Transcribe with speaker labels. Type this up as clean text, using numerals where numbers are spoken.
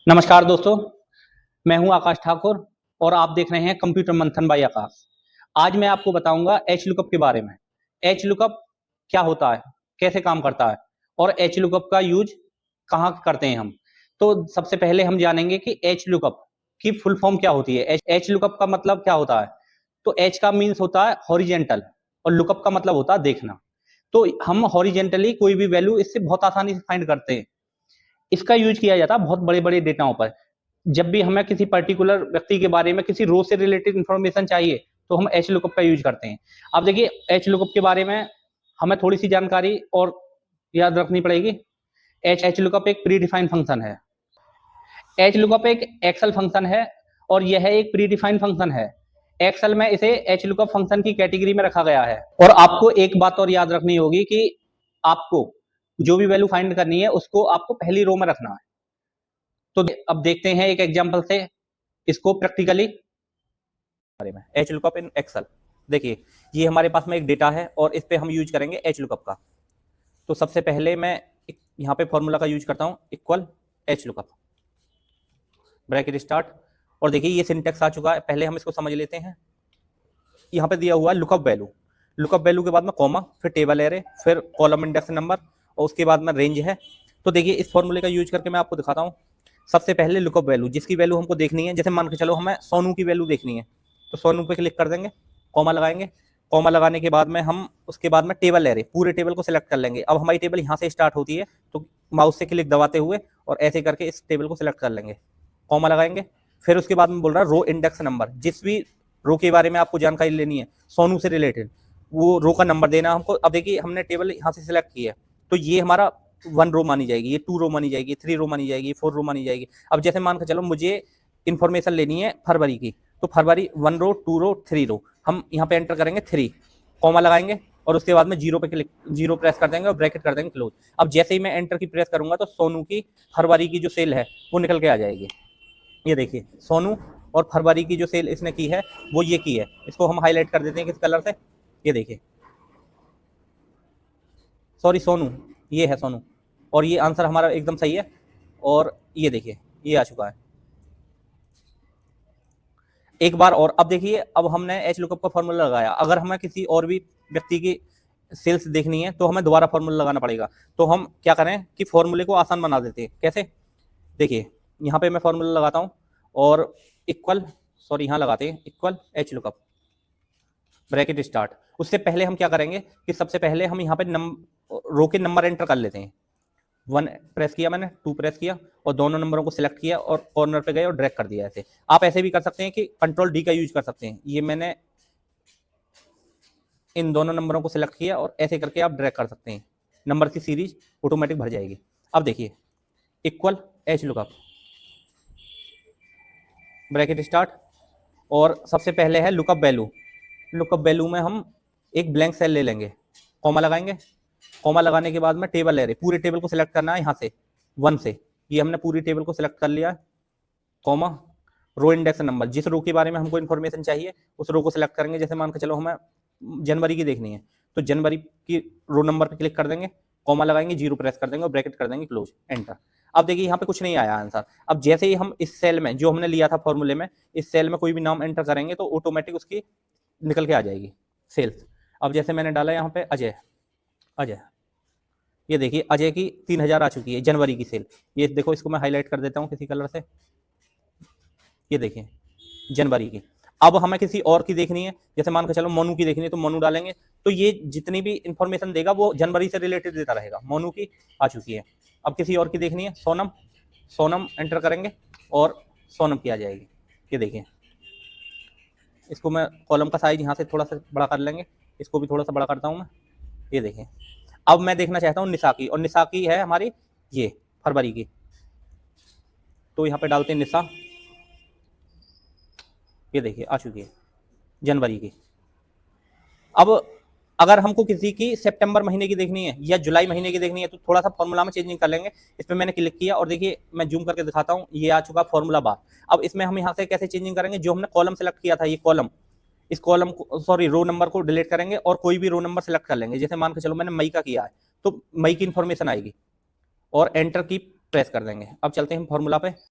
Speaker 1: नमस्कार दोस्तों, मैं हूं आकाश ठाकुर और आप देख रहे हैं कंप्यूटर मंथन बाय आकाश। आज मैं आपको बताऊंगा एच लुकअप के बारे में। एच लुकअप क्या होता है, कैसे काम करता है और एच लुकअप का यूज कहाँ करते हैं हम। तो सबसे पहले हम जानेंगे कि एच लुकअप की फुल फॉर्म क्या होती है। एच लुकअप का मतलब क्या होता है। तो एच का मीन्स होता है हॉरिजेंटल और लुकअप का मतलब होता है देखना। तो हम हॉरिजेंटली कोई भी वैल्यू इससे बहुत आसानी से फाइंड करते हैं। इसका यूज किया जाता है बहुत बड़े बड़े डेटाओं पर। जब भी हमें किसी पर्टिकुलर व्यक्ति के बारे में किसी रो से रिलेटेड इंफॉर्मेशन चाहिए तो हम एच लुकअप का यूज करते हैं। अब देखिए एच लुकअप के बारे में हमें थोड़ी सी जानकारी और याद रखनी पड़ेगी। एच लुकअप एक प्री डिफाइंड फंक्शन है। एच लुकअप एक एक्सेल फंक्शन है और यह एक प्री डिफाइंड फंक्शन है। एक्सेल में इसे एच लुकअप फंक्शन की कैटेगरी में रखा गया है। और आपको एक बात और याद रखनी होगी कि आपको जो भी वैल्यू फाइंड करनी है उसको आपको पहली रो में रखना है। तो अब देखते हैं एक एग्जांपल से इसको प्रैक्टिकली बारे में। H lookup in Excel. देखिए ये हमारे पास में एक डेटा है और इस पे हम यूज करेंगे एच लुकअप का। तो सबसे पहले मैं यहाँ पे फॉर्मूला का यूज करता हूँ, equal H lookup, bracket start. और देखिए ये सिंटेक्स आ चुका है, पहले हम इसको समझ लेते हैं। यहाँ पे दिया हुआ है लुकअप वैल्यू। लुकअप वैल्यू के बाद में कॉमा, फिर टेबल एरे, फिर कॉलम इंडेक्स नंबर और उसके बाद में रेंज है। तो देखिए इस फॉर्मूले का यूज करके मैं आपको दिखाता हूँ। सबसे पहले लुकअप वैल्यू, जिसकी वैल्यू हमको देखनी है, जैसे मान के चलो हमें सोनू की वैल्यू देखनी है तो सोनू पे क्लिक कर देंगे, कॉमा लगाएंगे। कॉमा लगाने के बाद में हम उसके बाद में टेबल एरे, पूरे टेबल को सिलेक्ट कर लेंगे। अब हमारी टेबल यहाँ से स्टार्ट होती है तो माउस से क्लिक दबाते हुए और ऐसे करके इस टेबल को सिलेक्ट कर लेंगे, कॉमा लगाएंगे। फिर उसके बाद में बोल रहा है रो इंडेक्स नंबर, जिस भी रो के बारे में आपको जानकारी लेनी है सोनू से रिलेटेड, वो रो का नंबर देना हमको। अब देखिए हमने टेबल यहाँ से सिलेक्ट की है तो ये हमारा 1 रो मानी जाएगी, ये 2 रो मानी जाएगी, 3 रो मानी जाएगी, 4 रो मानी जाएगी। अब जैसे मान के चलो मुझे इन्फॉर्मेशन लेनी है फरवरी की, तो फरवरी 1 रो, 2 रो, 3 रो, हम यहाँ पे एंटर करेंगे 3, कॉमा लगाएंगे और उसके बाद में जीरो पे क्लिक, जीरो प्रेस कर देंगे और ब्रैकेट कर देंगे क्लोज। अब जैसे ही मैं एंटर की प्रेस करूंगा तो सोनू की फरवरी की जो सेल है वो निकल के आ जाएगी। ये देखिए सोनू और फरवरी की जो सेल इसने की है वो ये की है। इसको हम हाईलाइट कर देते हैं किस कलर से, ये देखिए, सॉरी सोनू, ये है सोनू। और ये आंसर हमारा एकदम सही है। और ये देखिए ये आ चुका है एक बार और। अब देखिए अब हमने एच लुकअप का फॉर्मूला लगाया, अगर हमें किसी और भी व्यक्ति की सेल्स देखनी है तो हमें दोबारा फॉर्मूला लगाना पड़ेगा। तो हम क्या करें कि फॉर्मूले को आसान बना देते हैं। कैसे, देखिए यहाँ पे मैं फॉर्मूला लगाता हूँ और इक्वल, सॉरी यहाँ लगाते हैं equal H lookup, bracket start. उससे पहले हम क्या करेंगे कि सबसे पहले हम यहाँ पे रो के नंबर एंटर कर लेते हैं। 1 प्रेस किया मैंने, 2 प्रेस किया और दोनों नंबरों को सिलेक्ट किया और कॉर्नर पे गए और ड्रैग कर दिया। ऐसे आप ऐसे भी कर सकते हैं कि कंट्रोल डी का यूज कर सकते हैं। ये मैंने इन दोनों नंबरों को सिलेक्ट किया और ऐसे करके आप ड्रैग कर सकते हैं, नंबर की सीरीज ऑटोमेटिक भर जाएगी। अब देखिए equal H lookup, bracket start और सबसे पहले है लुकअप वैल्यू। लुकअप वैल्यू में हम एक ब्लैंक सेल ले लेंगे, कॉमा लगाएंगे। कॉमा लगाने के बाद में टेबल एरे, पूरे टेबल को सिलेक्ट करना है यहाँ से 1 से, ये हमने पूरी टेबल को सिलेक्ट कर लिया, कॉमा रो इंडेक्स नंबर, जिस रो के बारे में हमको इन्फॉर्मेशन चाहिए उस रो को सिलेक्ट करेंगे। जैसे मान के चलो हमें जनवरी की देखनी है तो जनवरी की रो नंबर पे क्लिक कर देंगे, कॉमा लगाएंगे, जीरो प्रेस कर देंगे और ब्रैकेट कर देंगे क्लोज, एंटर। अब देखिए यहाँ पे कुछ नहीं आया आंसर। अब जैसे ही हम इस सेल में जो हमने लिया था फॉर्मूले में, इस सेल में कोई भी नाम एंटर करेंगे तो ऑटोमेटिक उसकी निकल के आ जाएगी सेल्स। अब जैसे मैंने डाला यहाँ पे अजय, अजय, ये देखिए अजय की 3000 आ चुकी है, जनवरी की सेल। ये देखो इसको मैं हाईलाइट कर देता हूँ किसी कलर से, ये देखिए जनवरी की। अब हमें किसी और की देखनी है, जैसे मान के चलो मोनू की देखनी है तो मोनू डालेंगे, तो ये जितनी भी इंफॉर्मेशन देगा वो जनवरी से रिलेटेड देता रहेगा। मोनू की आ चुकी है। अब किसी और की देखनी है, सोनम, सोनम एंटर करेंगे और सोनम की आ जाएगी। ये देखिए इसको मैं कॉलम का साइज यहाँ से थोड़ा सा बड़ा कर लेंगे, इसको भी थोड़ा सा बड़ा करता हूँ मैं, ये देखें। अब मैं देखना चाहता हूँ निशा की, और निशा की है हमारी ये फरवरी की, तो यहाँ पे डालते हैं निशा, ये देखिए आ चुकी है जनवरी की। अब अगर हमको किसी की सितंबर महीने की देखनी है या जुलाई महीने की देखनी है तो थोड़ा सा फॉर्मूला में चेंजिंग कर लेंगे। इस पर मैंने क्लिक किया और देखिए मैं जूम करके दिखाता हूँ, ये आ चुका फॉर्मूला बार। अब इसमें हम यहाँ से कैसे चेंजिंग करेंगे, जो हमने कॉलम सेलेक्ट किया था ये कॉलम, इस कॉलम को, सॉरी रो नंबर को डिलीट करेंगे और कोई भी रो नंबर सेलेक्ट कर लेंगे। जैसे मान के चलो मैंने मई का किया है तो मई की इन्फॉर्मेशन आएगी और एंटर की प्रेस कर देंगे। अब चलते हैं फॉर्मूला पे,